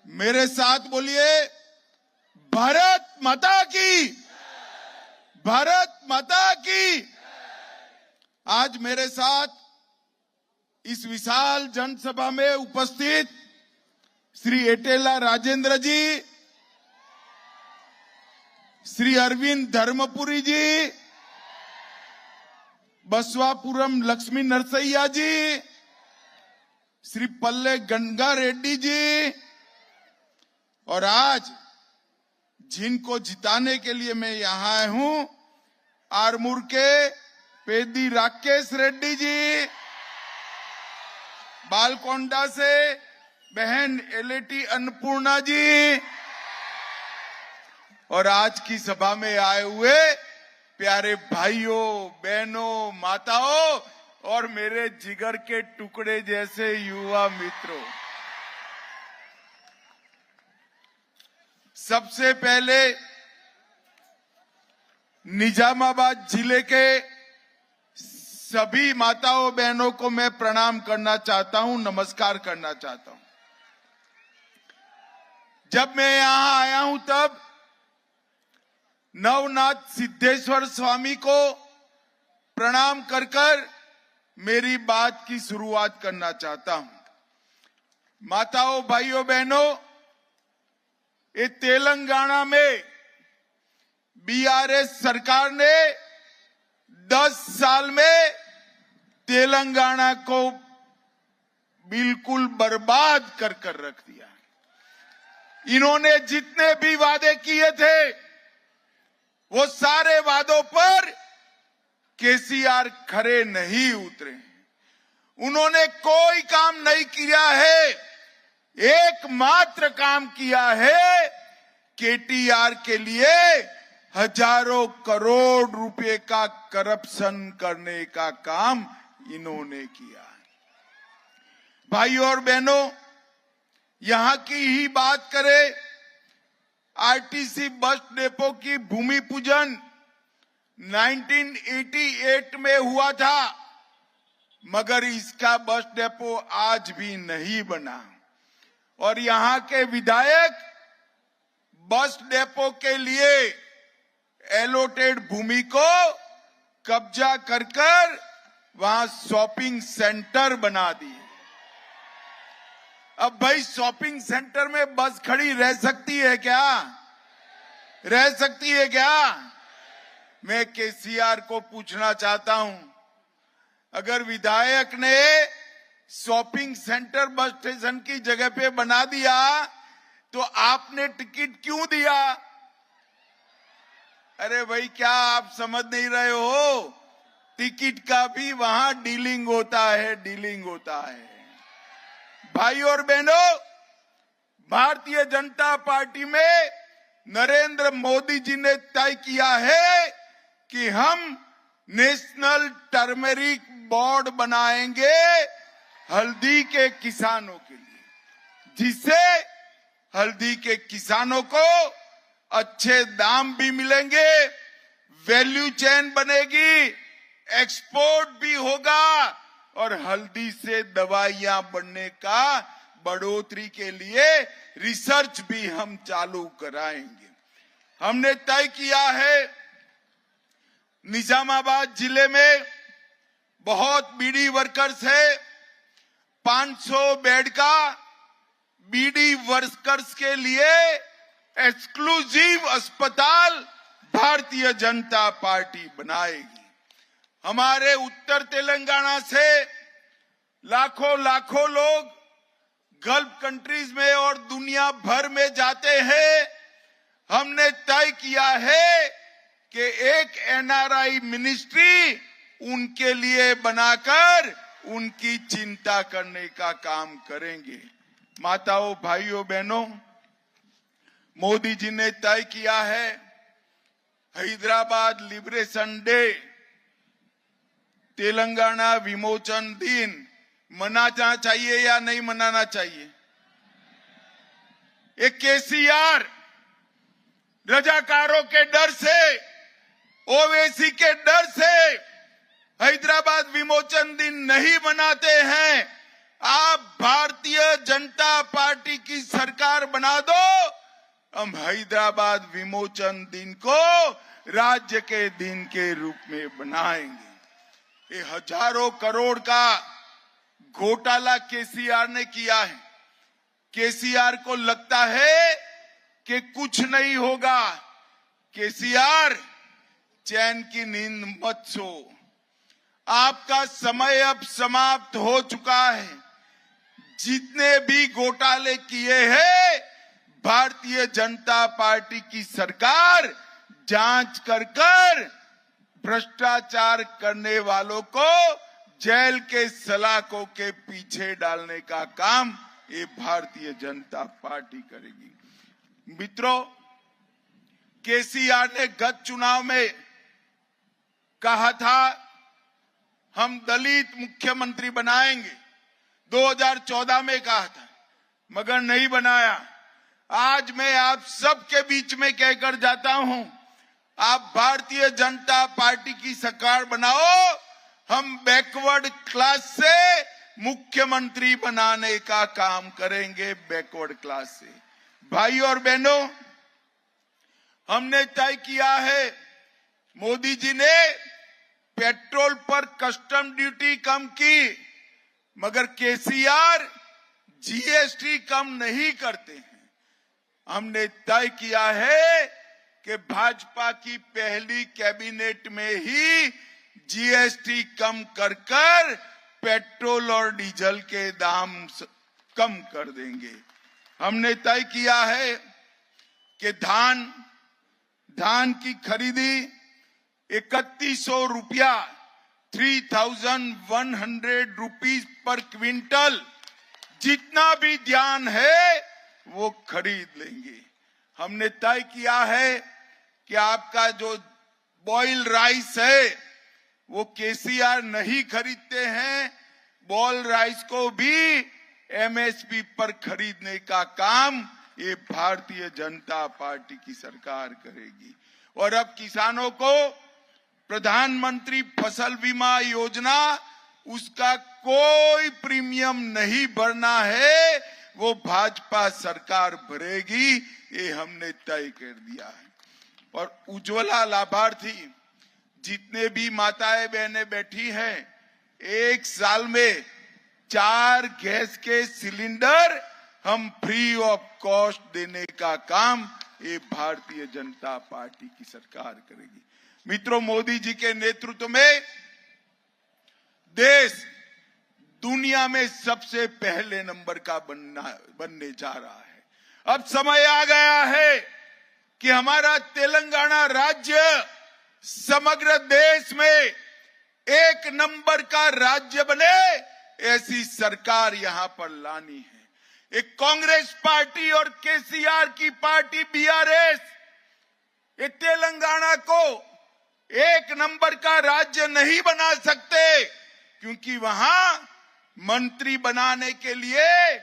मेरे साथ बोलिए, भारत माता की, भारत माता की। आज मेरे साथ इस विशाल जनसभा में उपस्थित श्री एटेला राजेंद्र जी, श्री अरविंद धर्मपुरी जी, बसवापुरम लक्ष्मी नरसैया जी, श्री पल्ले गंगा रेड्डी जी, और आज जिनको जिताने के लिए मैं यहां आया हूं, आरमूर के पेदी राकेश रेड्डी जी, बालकोंडा से बहन एलेटी अन्नपूर्णा जी, और आज की सभा में आए हुए प्यारे भाइयों, बहनों, माताओं और मेरे जिगर के टुकड़े जैसे युवा मित्रों, सबसे पहले निजामाबाद जिले के सभी माताओं बहनों को मैं प्रणाम करना चाहता हूं, नमस्कार करना चाहता हूं। जब मैं यहां आया हूं तब नवनाथ सिद्धेश्वर स्वामी को प्रणाम कर कर मेरी बात की शुरुआत करना चाहता हूं। माताओं, भाइयों, बहनों, ये तेलंगाना में बीआरएस सरकार ने 10 साल में तेलंगाना को बिल्कुल बर्बाद कर कर रख दिया। इन्होंने जितने भी वादे किए थे वो सारे वादों पर केसीआर खरे नहीं उतरे। उन्होंने कोई काम नहीं किया है, एकमात्र काम किया है केटीआर के लिए हजारों करोड़ रुपए का करप्शन करने का काम इन्होंने किया। भाइयों और बहनों, यहां की ही बात करें, आरटीसी बस डिपो की भूमि पूजन 1988 में हुआ था, मगर इसका बस डिपो आज भी नहीं बना। और यहां के विधायक बस डिपो के लिए एलोटेड भूमि को कब्जा कर कर वहां शॉपिंग सेंटर बना दिए। अब भाई, शॉपिंग सेंटर में बस खड़ी रह सकती है क्या? रह सकती है क्या? मैं केसीआर को पूछना चाहता हूं, अगर विधायक ने शॉपिंग सेंटर बस स्टेशन की जगह पे बना दिया तो आपने टिकट क्यों दिया? अरे भाई, क्या आप समझ नहीं रहे हो? टिकट का भी वहां डीलिंग होता है, डीलिंग होता है। भाइयों और बहनों, भारतीय जनता पार्टी में नरेंद्र मोदी जी ने तय किया है कि हम नेशनल टर्मरिक बोर्ड बनाएंगे हल्दी के किसानों के लिए, जिससे हल्दी के किसानों को अच्छे दाम भी मिलेंगे, वैल्यू चेन बनेगी, एक्सपोर्ट भी होगा और हल्दी से दवाइयां बनने का बढ़ोतरी के लिए रिसर्च भी हम चालू कराएंगे। हमने तय किया है निजामाबाद जिले में बहुत बीडी वर्कर्स है, 500 बेड का बीडी वर्कर्स के लिए एक्सक्लूसिव अस्पताल भारतीय जनता पार्टी बनाएगी। हमारे उत्तर तेलंगाना से लाखों लोग गल्फ कंट्रीज में और दुनिया भर में जाते हैं। हमने तय किया है कि एक एनआरआई मिनिस्ट्री उनके लिए बनाकर उनकी चिंता करने का काम करेंगे। माताओं, भाइयों, बहनों, मोदी जी ने तय किया है हैदराबाद लिबरेशन डे, तेलंगाना विमोचन दिन मनाना चाहिए या नहीं मनाना चाहिए? एक केसीआर रजाकारों के डर से, ओवैसी के डर से हैदराबाद विमोचन दिन नहीं मनाते हैं, आप भारतीय जनता पार्टी की सरकार बना दो, हम हैदराबाद विमोचन दिन को राज्य के दिन के रूप में बनाएंगे। ये हजारों करोड़ का घोटाला केसीआर ने किया है। केसीआर को लगता है कि कुछ नहीं होगा। केसीआर, चैन की नींद मत सो, आपका समय अब समाप्त हो चुका है। जितने भी घोटाले किए हैं, भारतीय जनता पार्टी की सरकार जांच कर भ्रष्टाचार करने वालों को जेल के सलाखों के पीछे डालने का काम ये भारतीय जनता पार्टी करेगी। मित्रों, केसीआर ने गत चुनाव में कहा था हम दलित मुख्यमंत्री बनाएंगे। 2014 में कहा था, मगर नहीं बनाया। आज मैं आप सबके बीच में कहकर जाता हूं, आप भारतीय जनता पार्टी की सरकार बनाओ, हम बैकवर्ड क्लास से मुख्यमंत्री बनाने का काम करेंगे। बैकवर्ड क्लास से भाई और बहनों, हमने तय किया है, मोदी जी ने पेट्रोल पर कस्टम ड्यूटी कम की, मगर केसीआर जीएसटी कम नहीं करते हैं। हमने तय किया है कि भाजपा की पहली कैबिनेट में ही जीएसटी कम कर पेट्रोल और डीजल के दाम कम कर देंगे। हमने तय किया है कि धान की खरीदी 3100 रुपया 3100 रुपीज पर क्विंटल, जितना भी धान है वो खरीद लेंगे। हमने तय किया है कि आपका जो बॉयल राइस है वो केसीआर नहीं खरीदते हैं, बॉयल राइस को भी एमएसपी पर खरीदने का काम ये भारतीय जनता पार्टी की सरकार करेगी। और अब किसानों को प्रधानमंत्री फसल बीमा योजना, उसका कोई प्रीमियम नहीं भरना है, वो भाजपा सरकार भरेगी, ये हमने तय कर दिया है। और उज्ज्वला लाभार्थी जितने भी माताएं बहनें बैठी हैं, 1 साल में 4 गैस के सिलेंडर हम फ्री ऑफ कॉस्ट देने का काम ये भारतीय जनता पार्टी की सरकार करेगी। मित्रों, मोदी जी के नेतृत्व में देश दुनिया में सबसे पहले नंबर का बनने जा रहा है। अब समय आ गया है कि हमारा तेलंगाना राज्य समग्र देश में 1 नंबर का राज्य बने, ऐसी सरकार यहां पर लानी है। एक कांग्रेस पार्टी और केसीआर की पार्टी बीआरएस ये तेलंगाना को 1 नंबर का राज्य नहीं बना सकते, क्योंकि वहां मंत्री बनाने के लिए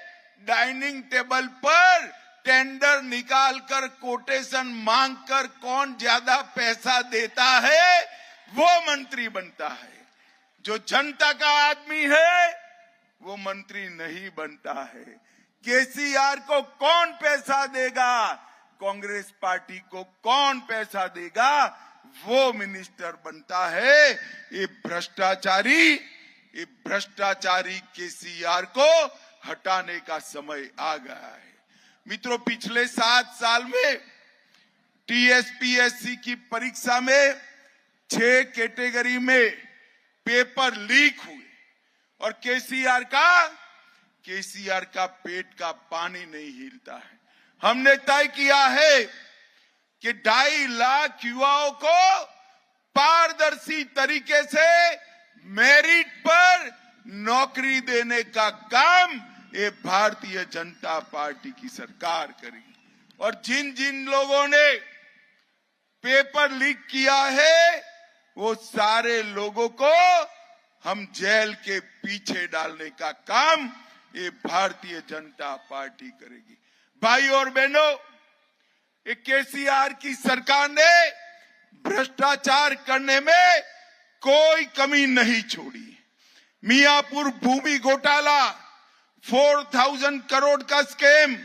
डाइनिंग टेबल पर टेंडर निकालकर कोटेशन मांगकर कौन ज्यादा पैसा देता है वो मंत्री बनता है। जो जनता का आदमी है वो मंत्री नहीं बनता है। केसीआर को कौन पैसा देगा, कांग्रेस पार्टी को कौन पैसा देगा, वो मिनिस्टर बनता है। ये भ्रष्टाचारी केसीआर को हटाने का समय आ गया है। मित्रों, पिछले 7 साल में टीएसपीएससी की परीक्षा में 6 कैटेगरी में पेपर लीक हुए और केसीआर का पेट का पानी नहीं हिलता है। हमने तय किया है कि 2.5 लाख युवाओं को पारदर्शी तरीके से मेरिट पर नौकरी देने का काम ये भारतीय जनता पार्टी की सरकार करेगी। और जिन जिन लोगों ने पेपर लीक किया है वो सारे लोगों को हम जेल के पीछे डालने का काम ये भारतीय जनता पार्टी करेगी। भाई और बहनों, ये केसीआर की सरकार ने भ्रष्टाचार करने में कोई कमी नहीं छोड़ी। मियापुर भूमि घोटाला, 4,000 करोड़ का स्कैम,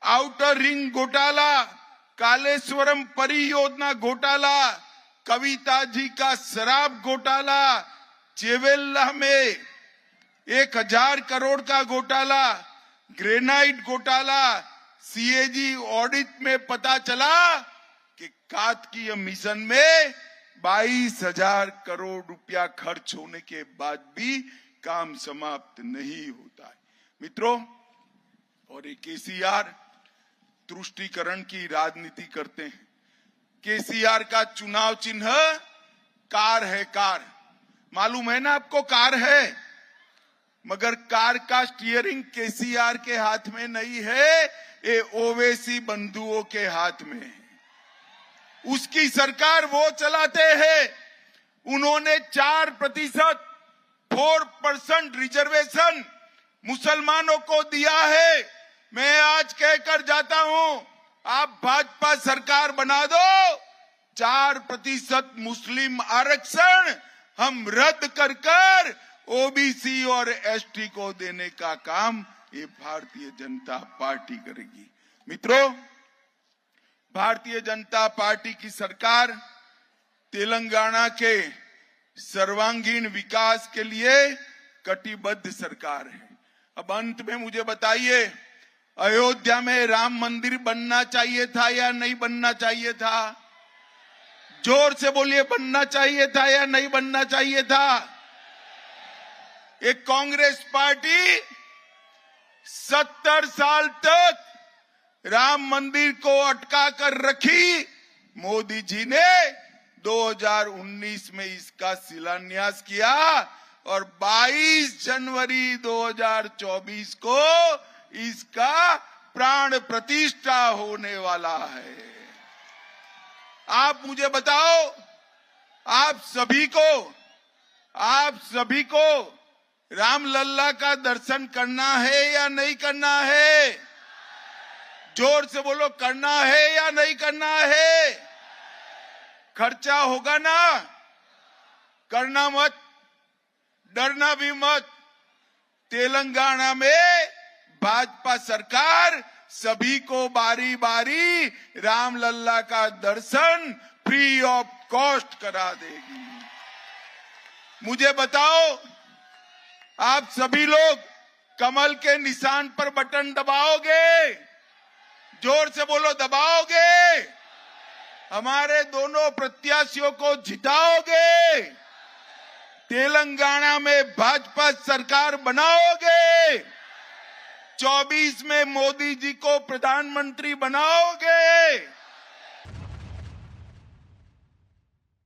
आउटर रिंग घोटाला, कालेश्वरम परियोजना घोटाला, कविता जी का शराब घोटाला, चेवेल्ला में 1,000 करोड़ का घोटाला, ग्रेनाइट घोटाला, सीएजी ऑडिट में पता चला कि कार्तिकीय मिशन में 22,000 करोड़ रुपया खर्च होने के बाद भी काम समाप्त नहीं होता है। मित्रों, और ये केसीआर तुष्टीकरण की राजनीति करते हैं। केसीआर का चुनाव चिन्ह कार है। कार मालूम है ना आपको, कार है, मगर कार का स्टीयरिंग केसीआर के हाथ में नहीं है, ये ओवैसी बंधुओं के हाथ में है। उसकी सरकार वो चलाते हैं। उन्होंने 4% रिजर्वेशन मुसलमानों को दिया है। मैं आज कहकर जाता हूं, आप भाजपा सरकार बना दो, 4% मुस्लिम आरक्षण हम रद्द कर ओबीसी और एसटी को देने का काम ये भारतीय जनता पार्टी करेगी। मित्रों, भारतीय जनता पार्टी की सरकार तेलंगाना के सर्वांगीण विकास के लिए कटिबद्ध सरकार है। अब अंत में मुझे बताइए, अयोध्या में राम मंदिर बनना चाहिए था या नहीं बनना चाहिए था? जोर से बोलिए, बनना चाहिए था या नहीं बनना चाहिए था? एक कांग्रेस पार्टी 70 साल तक राम मंदिर को अटका कर रखी। मोदी जी ने 2019 में इसका शिलान्यास किया और 22 जनवरी 2024 को इसका प्राण प्रतिष्ठा होने वाला है। आप मुझे बताओ, आप सभी को रामलल्ला का दर्शन करना है या नहीं करना है? जोर से बोलो, करना है या नहीं करना है? खर्चा होगा ना? करना मत, डरना भी मत। तेलंगाना में भाजपा सरकार सभी को बारी बारी रामलल्ला का दर्शन फ्री ऑफ कॉस्ट करा देगी। मुझे बताओ, आप सभी लोग कमल के निशान पर बटन दबाओगे? जोर से बोलो, दबाओगे? हमारे दोनों प्रत्याशियों को जिताओगे? तेलंगाना में भाजपा सरकार बनाओगे? 24 में मोदी जी को प्रधानमंत्री बनाओगे?